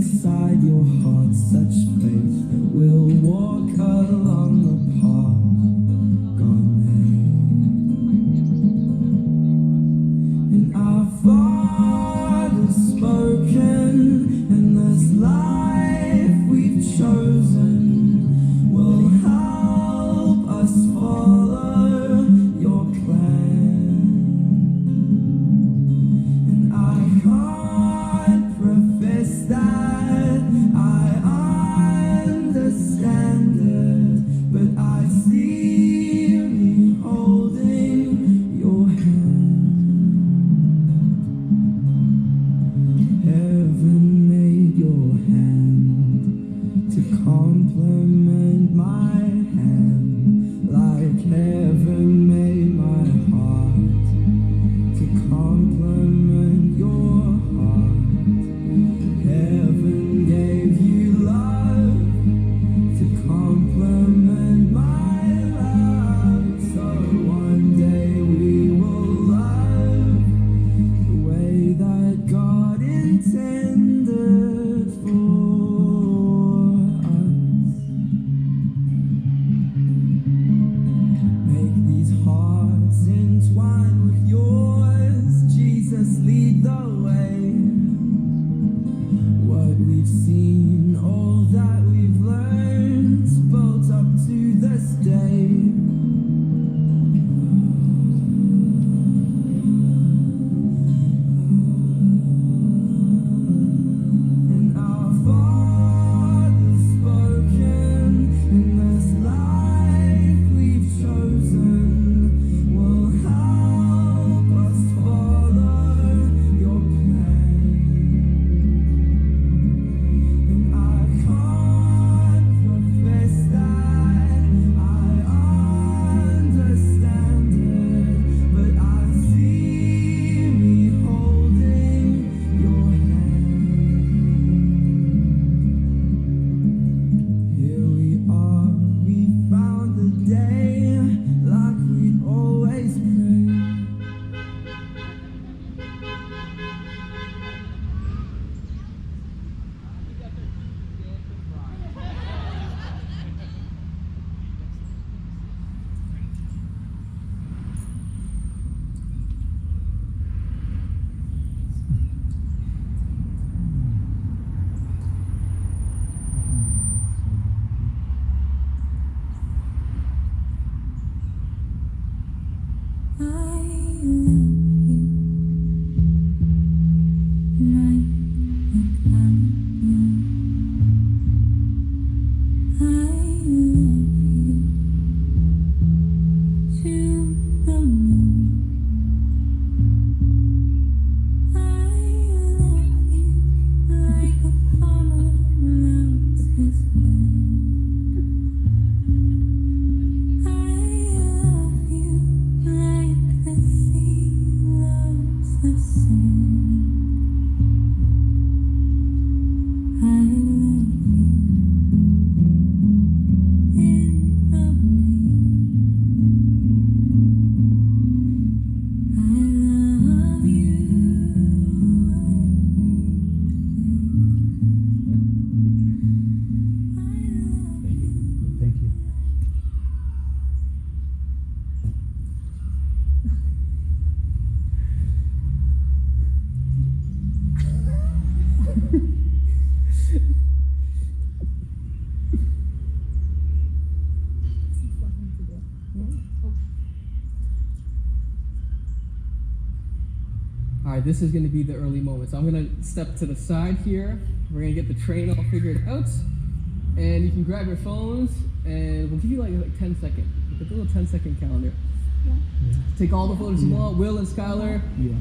inside your heart such space that we'll walk along the path God made. And our Father's spoken, and this life we've chosen will help us follow your plan. And I can't profess that I understand it, but I see me holding your hand. Heaven made your hand to complement my hand, like heaven made my heart to complement your heart. Heaven gave you love to complement my love, so one day we will love the way that God intended for us. Make these hearts entwine with yours, Jesus, lead the way. What we've seen, all that we've learned, built up to this day. And our Father's spoken, and this life we've chosen will help us follow your plan. And I can't profess that I understand it, but I see me holding your hand. Here we are, we found the day like we'd always prayed. I love you, and I look at you. I love you to the moon. I love you like a farmer loves his land. I love you like the sea loves the sand. I love you in the rain. I love you every day. Thank you. All right, this is going to be the early moment. So I'm going to step to the side here. We're going to get the train all figured out. And you can grab your phones, and we'll give you like 10 seconds. Like a little 10-second calendar. Yeah. Take all the photos you want. Will and Skylar. Yeah.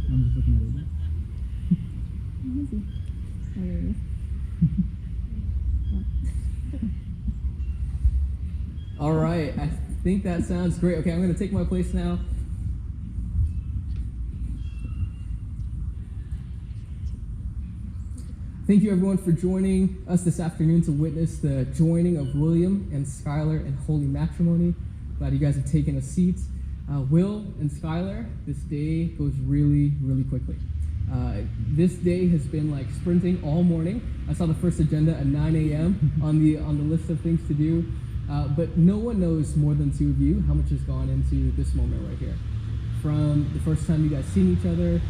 I'm just looking at it. All right, I think that sounds great. Okay, I'm going to take my place now. Thank you everyone for joining us this afternoon to witness the joining of William and Skylar in holy matrimony. Glad you guys have taken a seat. Will and Skylar, this day goes really, really quickly. This day has been like sprinting all morning. I saw the first agenda at 9 a.m. on the list of things to do. But no one knows more than two of you how much has gone into this moment right here. From the first time you guys seen each other,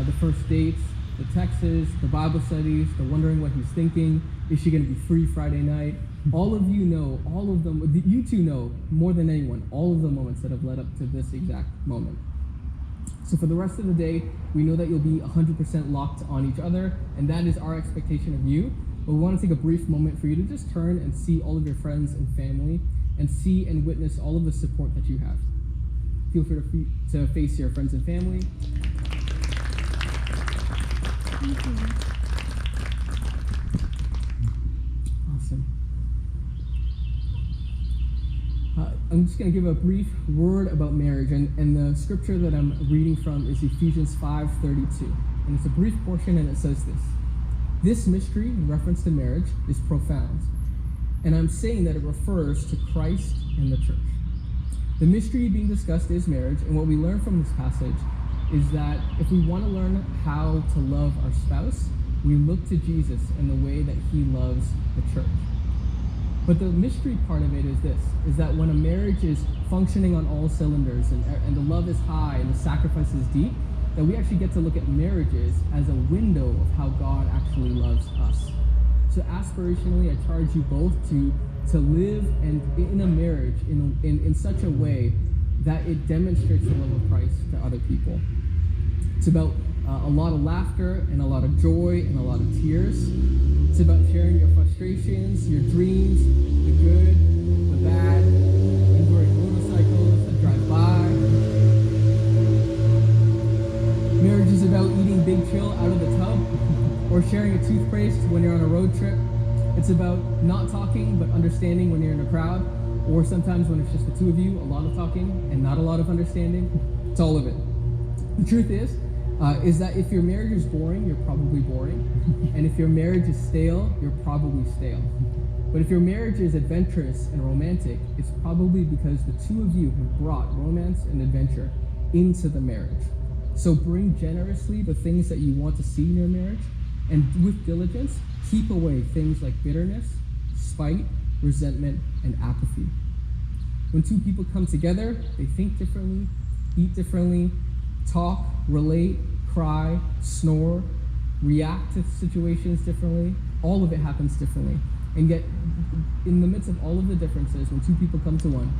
the first dates, the texts, the Bible studies, the wondering what he's thinking, is she going to be free Friday night? All of you know, all of them, you two know more than anyone, all of the moments that have led up to this exact moment. So for the rest of the day, we know that you'll be 100% locked on each other, and that is our expectation of you. But we want to take a brief moment for you to just turn and see all of your friends and family, and see and witness all of the support that you have. Feel free to face your friends and family. Thank you. Awesome. I'm just going to give a brief word about marriage, and the scripture that I'm reading from is Ephesians 5:32, and it's a brief portion, and it says this: "This mystery," in reference to marriage, "is profound, and I'm saying that it refers to Christ and the church." The mystery being discussed is marriage, and what we learn from this passage is that if we want to learn how to love our spouse, we look to Jesus and the way that he loves the church. But the mystery part of it is this, is that when a marriage is functioning on all cylinders and the love is high and the sacrifice is deep, that we actually get to look at marriages as a window of how God actually loves us. So aspirationally, I charge you both to live and in a marriage in such a way that it demonstrates the love of Christ to other people. It's about a lot of laughter and a lot of joy and a lot of tears. It's about sharing your frustrations, your dreams, the good, the bad, enduring motorcycles that drive by. Marriage is about eating Big Chill out of the tub or sharing a toothpaste when you're on a road trip. It's about not talking but understanding when you're in a crowd, or sometimes when it's just the two of you, a lot of talking and not a lot of understanding. It's all of it. The truth is that if your marriage is boring, you're probably boring. And if your marriage is stale, you're probably stale. But if your marriage is adventurous and romantic, it's probably because the two of you have brought romance and adventure into the marriage. So bring generously the things that you want to see in your marriage, and with diligence, keep away things like bitterness, spite, resentment, and apathy. When two people come together, they think differently, eat differently, talk, relate, cry, snore, react to situations differently. All of it happens differently. And yet, in the midst of all of the differences, when two people come to one,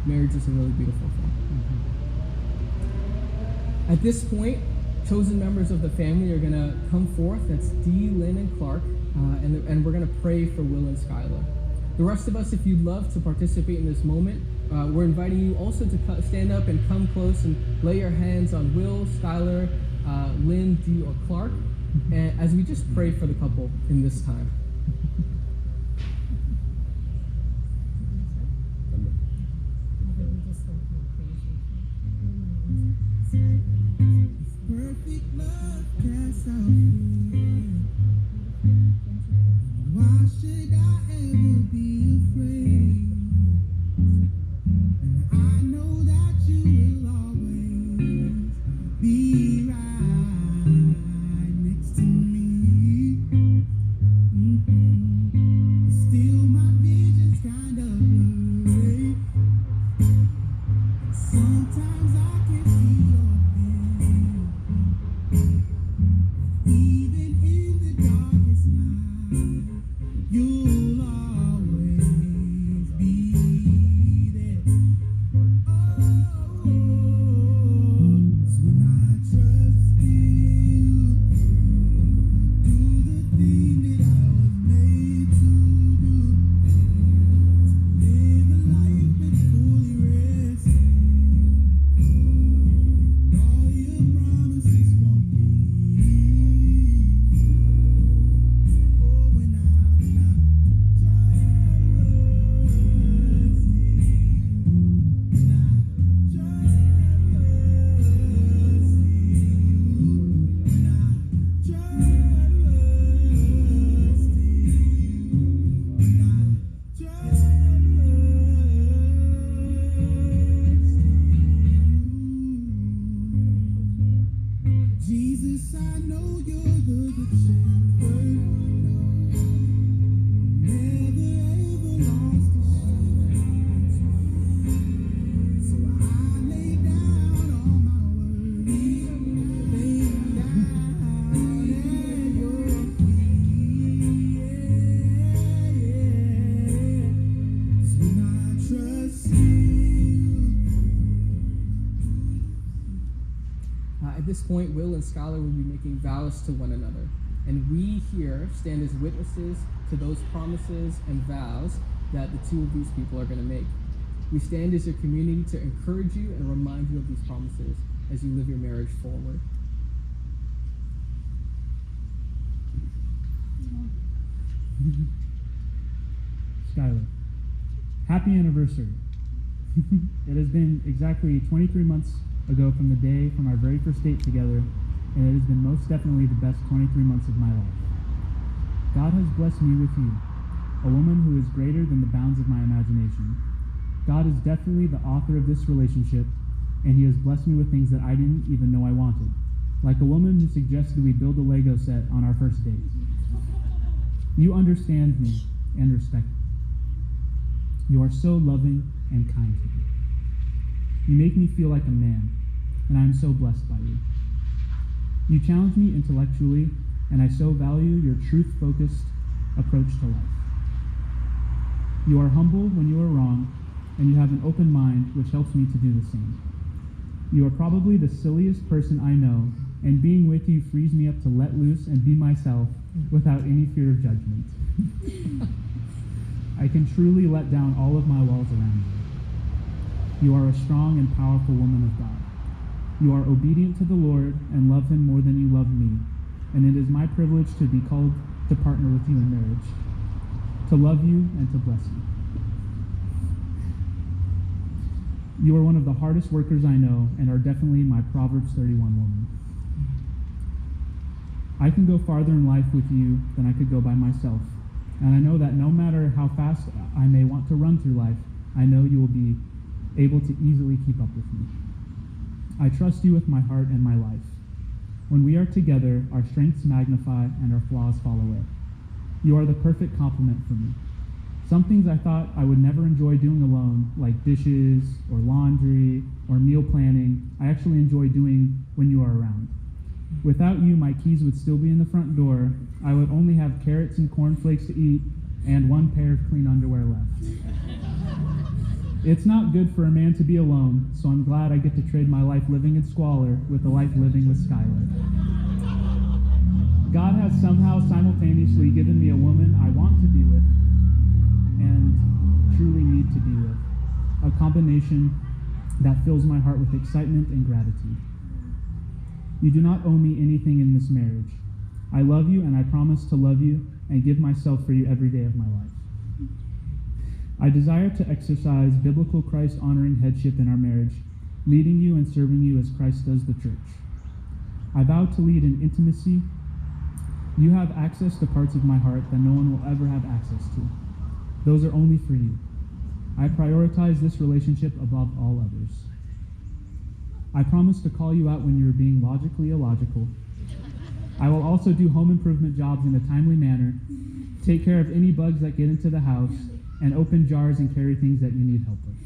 marriage is a really beautiful thing. At this point, chosen members of the family are going to come forth. That's Dee, Lynn, and Clark. And we're going to pray for Will and Skylar. The rest of us, if you'd love to participate in this moment, we're inviting you also to stand up and come close and lay your hands on Will, Skylar, Lynn, Dee, or Clark, and as we just pray for the couple in this time. Perfect love casts out fear. Why should I ever be afraid? And I know that you will always be right next to me. Still, my vision's kind of blurry. Sometimes I can see your vision. Even in the darkest night, you'll always be there. Oh, it's when I trust you, do the thing that I was made to do, live a life that's fully resting. At this point, Will and Skylar will be making vows to one another, and we here stand as witnesses to those promises and vows that the two of these people are going to make. We stand as your community to encourage you and remind you of these promises as you live your marriage forward. Skylar, happy anniversary. It has been exactly 23 months ago from the day from our very first date together, and it has been most definitely the best 23 months of my life. God has blessed me with you, a woman who is greater than the bounds of my imagination. God is definitely the author of this relationship, and he has blessed me with things that I didn't even know I wanted, like a woman who suggested we build a Lego set on our first date. You understand me and respect me. You are so loving and kind to me. You make me feel like a man, and I am so blessed by you. You challenge me intellectually, and I so value your truth-focused approach to life. You are humble when you are wrong, and you have an open mind, which helps me to do the same. You are probably the silliest person I know, and being with you frees me up to let loose and be myself without any fear of judgment. I can truly let down all of my walls around you. You are a strong and powerful woman of God. You are obedient to the Lord and love him more than you love me, and it is my privilege to be called to partner with you in marriage, to love you and to bless you. You are one of the hardest workers I know and are definitely my Proverbs 31 woman. I can go farther in life with you than I could go by myself, and I know that no matter how fast I may want to run through life, I know you will be able to easily keep up with me. I trust you with my heart and my life. When we are together, our strengths magnify and our flaws fall away. You are the perfect complement for me. Some things I thought I would never enjoy doing alone, like dishes or laundry or meal planning, I actually enjoy doing when you are around. Without you, my keys would still be in the front door. I would only have carrots and cornflakes to eat and one pair of clean underwear left. It's not good for a man to be alone, so I'm glad I get to trade my life living in squalor with a life living with Skylar. God has somehow simultaneously given me a woman I want to be with and truly need to be with, a combination that fills my heart with excitement and gratitude. You do not owe me anything in this marriage. I love you, and I promise to love you and give myself for you every day of my life. I desire to exercise biblical Christ-honoring headship in our marriage, leading you and serving you as Christ does the church. I vow to lead in intimacy. You have access to parts of my heart that no one will ever have access to. Those are only for you. I prioritize this relationship above all others. I promise to call you out when you are being logically illogical. I will also do home improvement jobs in a timely manner, take care of any bugs that get into the house, and open jars and carry things that you need help with.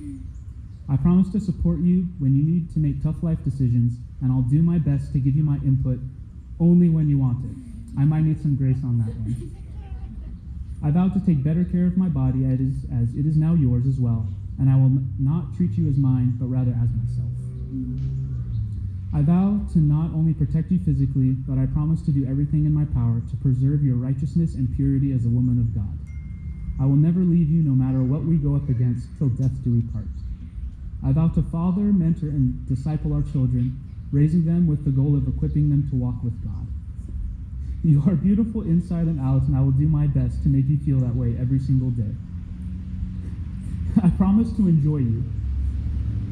I promise to support you when you need to make tough life decisions, and I'll do my best to give you my input only when you want it. I might need some grace on that one. I vow to take better care of my body as it is now yours as well, and I will not treat you as mine, but rather as myself. I vow to not only protect you physically, but I promise to do everything in my power to preserve your righteousness and purity as a woman of God. I will never leave you no matter what we go up against till death do we part. I vow to father, mentor, and disciple our children, raising them with the goal of equipping them to walk with God. You are beautiful inside and out, and I will do my best to make you feel that way every single day. I promise to enjoy you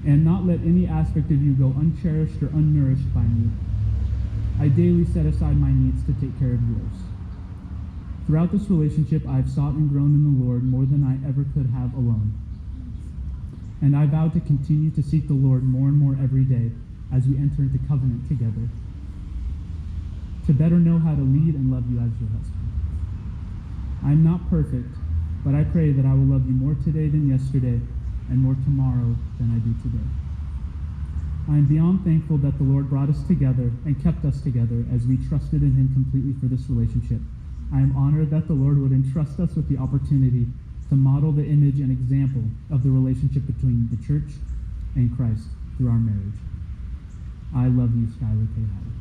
and not let any aspect of you go uncherished or unnourished by me. I daily set aside my needs to take care of yours. Throughout this relationship, I have sought and grown in the Lord more than I ever could have alone. And I vow to continue to seek the Lord more and more every day as we enter into covenant together, to better know how to lead and love you as your husband. I am not perfect, but I pray that I will love you more today than yesterday and more tomorrow than I do today. I am beyond thankful that the Lord brought us together and kept us together as we trusted in him completely for this relationship. I am honored that the Lord would entrust us with the opportunity to model the image and example of the relationship between the church and Christ through our marriage. I love you, Skylar K. Howard.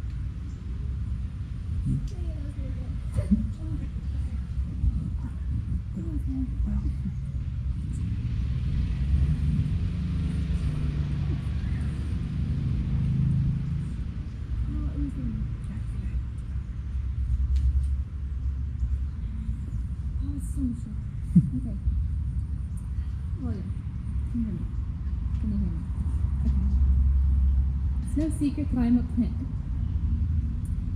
Okay. William, can you hear me? Can you hear me? Okay. It's no secret that I'm a planner.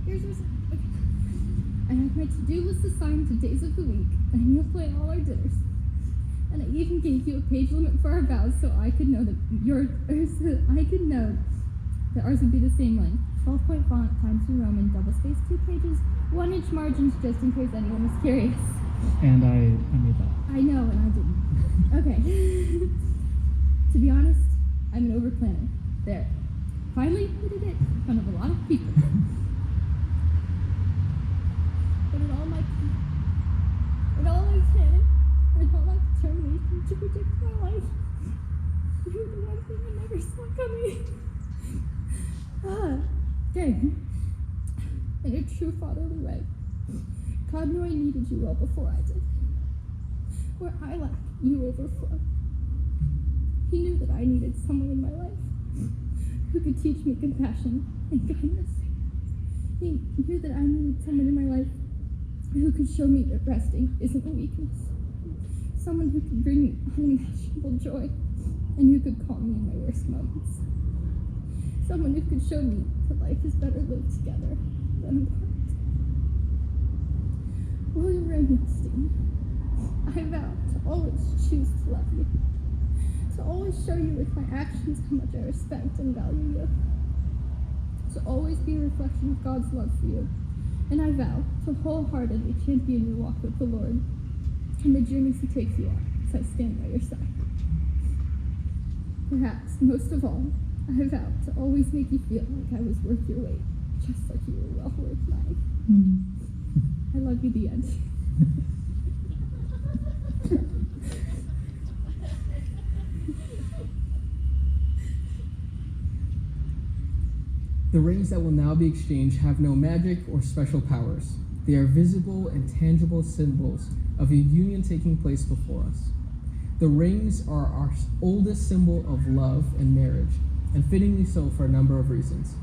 Here's what's okay. I have my to-do list assigned to days of the week, and you'll plan all our dinners. And I even gave you a page limit for our vows so I could know that ours would be the same length. 12-point font, Times New Roman, double-spaced 2 pages, 1-inch margins just in case anyone was curious. And I made that. I know, and I didn't. Okay. To be honest, I'm an over-planner. There. Finally admitted it in front of a lot of people. But in all my planning, and all my determination to predict my life, you were the one thing I never saw coming. Dang. In a true fatherly way. God knew I needed you well before I did. Where I lack, you overflow. He knew that I needed someone in my life who could teach me compassion and kindness. He knew that I needed someone in my life who could show me that resting isn't a weakness. Someone who could bring me unimaginable joy and who could calm me in my worst moments. Someone who could show me that life is better lived together than apart. William Raymondstein, I vow to always choose to love you, to always show you with my actions how much I respect and value you, to always be a reflection of God's love for you, and I vow to wholeheartedly champion your walk with the Lord and the journeys He takes you on as I stand by your side. Perhaps, most of all, I vow to always make you feel like I was worth your weight, just like you were well worth mine. I love you, the end. The rings that will now be exchanged have no magic or special powers. They are visible and tangible symbols of a union taking place before us. The rings are our oldest symbol of love and marriage, and fittingly so for a number of reasons.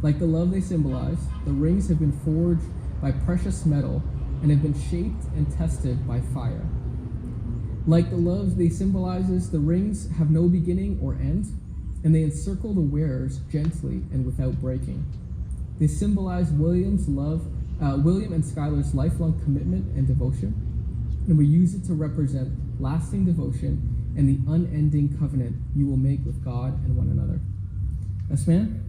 Like the love they symbolize, the rings have been forged by precious metal and have been shaped and tested by fire. Like the love they symbolizes, the rings have no beginning or end, and they encircle the wearers gently and without breaking. They symbolize William and Skylar's lifelong commitment and devotion, and we use it to represent lasting devotion and the unending covenant you will make with God and one another. Yes, ma'am?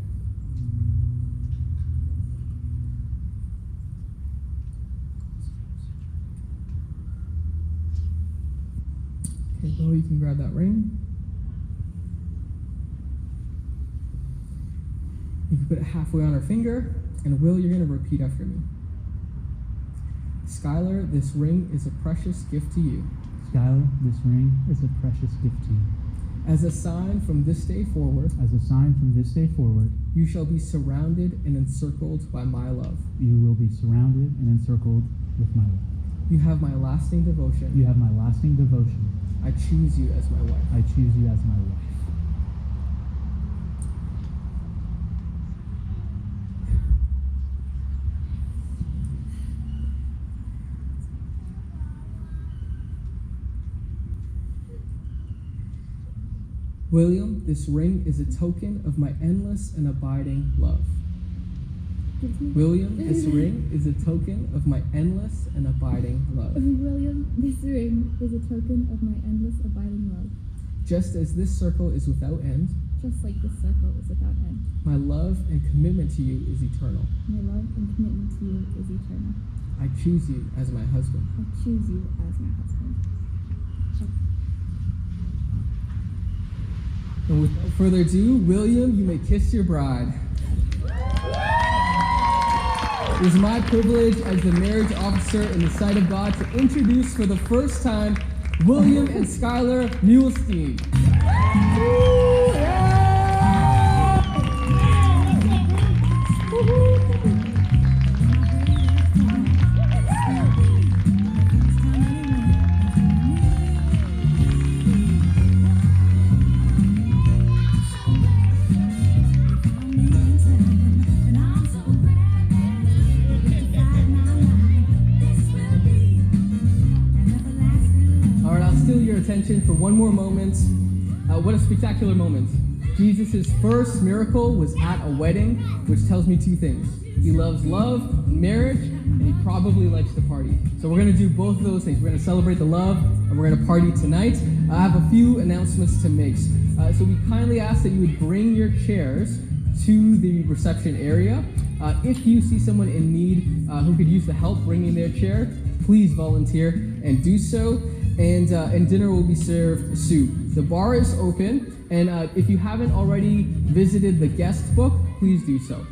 Okay, Bo, you can grab that ring. You can put it halfway on her finger, and Will, you're going to repeat after me. Skylar, this ring is a precious gift to you. Skylar, this ring is a precious gift to you. As a sign from this day forward, you shall be surrounded and encircled by my love. You will be surrounded and encircled with my love. You have my lasting devotion. You have my lasting devotion. I choose you as my wife. I choose you as my wife. William, this ring is a token of my endless and abiding love. William, this ring is a token of my endless and abiding love. William, this ring is a token of my endless abiding love. Just as this circle is without end, just like this circle is without end, my love and commitment to you is eternal. My love and commitment to you is eternal. I choose you as my husband. I choose you as my husband. And without further ado, William, you may kiss your bride. It is my privilege as the marriage officer in the sight of God to introduce for the first time William and Skylar Mulestein. attention for one more moment. What a spectacular moment. Jesus' first miracle was at a wedding, which tells me two things. He loves love and marriage, and he probably likes to party. So we're going to do both of those things. We're going to celebrate the love, and we're going to party tonight. I have a few announcements to make. So we kindly ask that you would bring your chairs to the reception area. If you see someone in need who could use the help bringing their chair, please volunteer and do so. And dinner will be served soon. The bar is open, and if you haven't already visited the guest book, please do so.